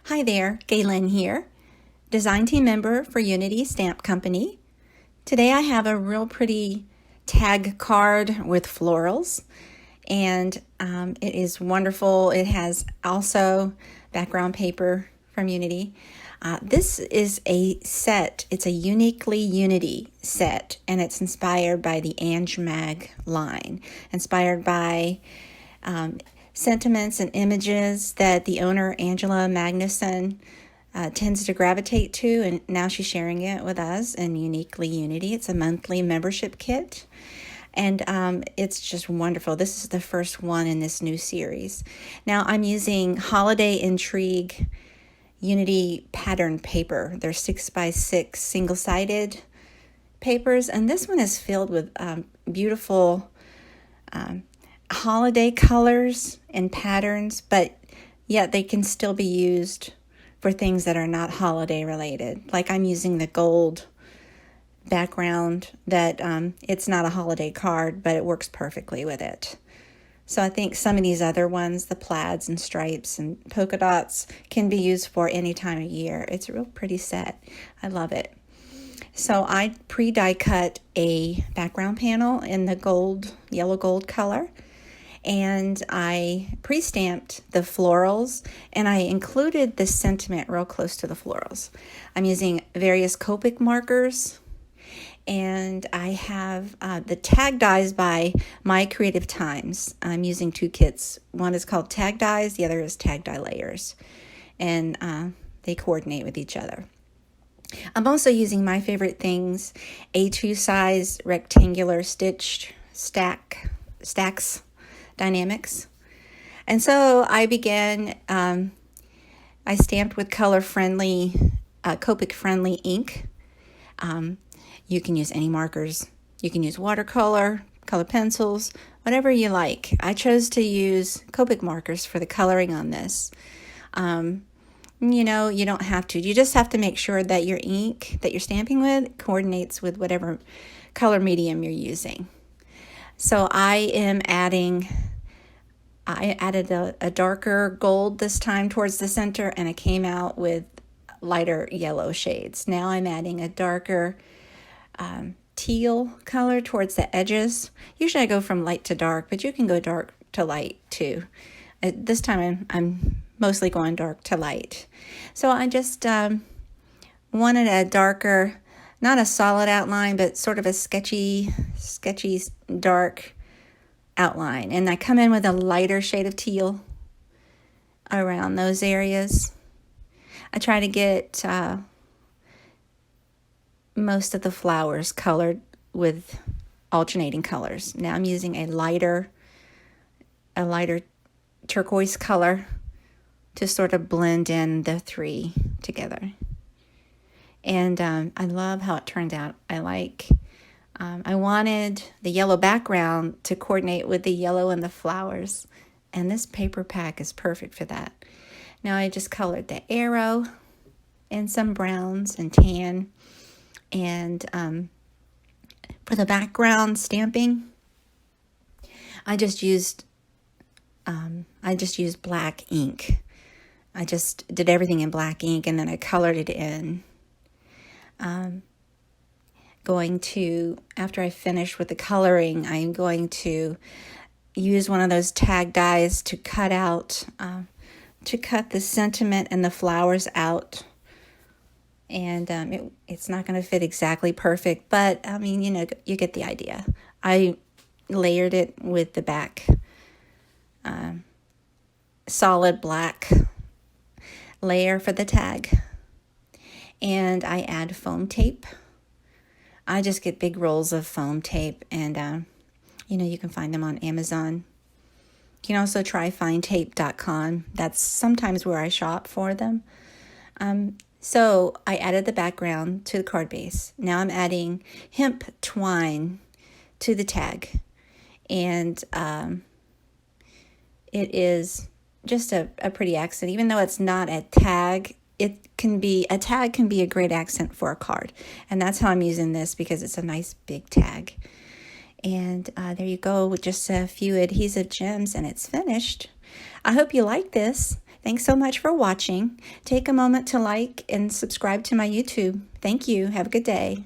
Hi there, Galen here, design team member for Unity Stamp Company. Today I have a real pretty tag card with florals, and it is wonderful. It has also background paper from Unity. This is a set. It's a uniquely Unity set, and it's inspired by the Ange Mag line, inspired by sentiments and images that the owner, Angela Magnuson, tends to gravitate to, and now she's sharing it with us in Uniquely Unity. It's a monthly membership kit, and it's just wonderful. This is the first one in this new series. Now I'm using Holiday Intrigue Unity pattern paper. They're 6x6 single-sided papers, and this one is filled with beautiful holiday colors and patterns, but yet they can still be used for things that are not holiday related. Like I'm using the gold background that it's not a holiday card, but it works perfectly with it. So I think some of these other ones, the plaids and stripes and polka dots, can be used for any time of year. It's a real pretty set. I love it. So I pre-die cut a background panel in the gold, yellow gold color. And I pre-stamped the florals, and I included the sentiment real close to the florals. I'm using various Copic markers, and I have the tag dies by My Creative Times. I'm using two kits. One is called Tag Dies, the other is Tag Die Layers, and they coordinate with each other. I'm also using My Favorite Things, A2 size rectangular stitched stacks dynamics. And so I began, I stamped with color-friendly, Copic-friendly ink. You can use any markers. You can use watercolor, color pencils, whatever you like. I chose to use Copic markers for the coloring on this. You don't have to. You just have to make sure that your ink that you're stamping with coordinates with whatever color medium you're using. So I added a darker gold this time towards the center, and I came out with lighter yellow shades. Now I'm adding a darker teal color towards the edges. Usually I go from light to dark, but you can go dark to light too. This time I'm mostly going dark to light. So I just wanted a darker, not a solid outline, but sort of a sketchy dark outline. And I come in with a lighter shade of teal around those areas. I try to get most of the flowers colored with alternating colors. Now I'm using a lighter turquoise color to sort of blend in the three together. And I love how it turned out. I wanted the yellow background to coordinate with the yellow and the flowers, and this paper pack is perfect for that. Now I just colored the arrow and some browns and tan, and for the background stamping, I just used black ink. I just did everything in black ink, and then I colored it in. After I finish with the coloring, I'm going to use one of those tag dies to cut the sentiment and the flowers out. And it's not going to fit exactly perfect, but I mean, you get the idea. I layered it with the back solid black layer for the tag, and I add foam tape. I just get big rolls of foam tape, and you can find them on Amazon. You can also try findtape.com. That's sometimes where I shop for them. So I added the background to the card base. Now I'm adding hemp twine to the tag, and it is just a pretty accent. Even though it's not a tag, a tag can be a great accent for a card. And that's how I'm using this, because it's a nice big tag. And there you go with just a few adhesive gems, and it's finished. I hope you like this. Thanks so much for watching. Take a moment to like and subscribe to my YouTube. Thank you. Have a good day.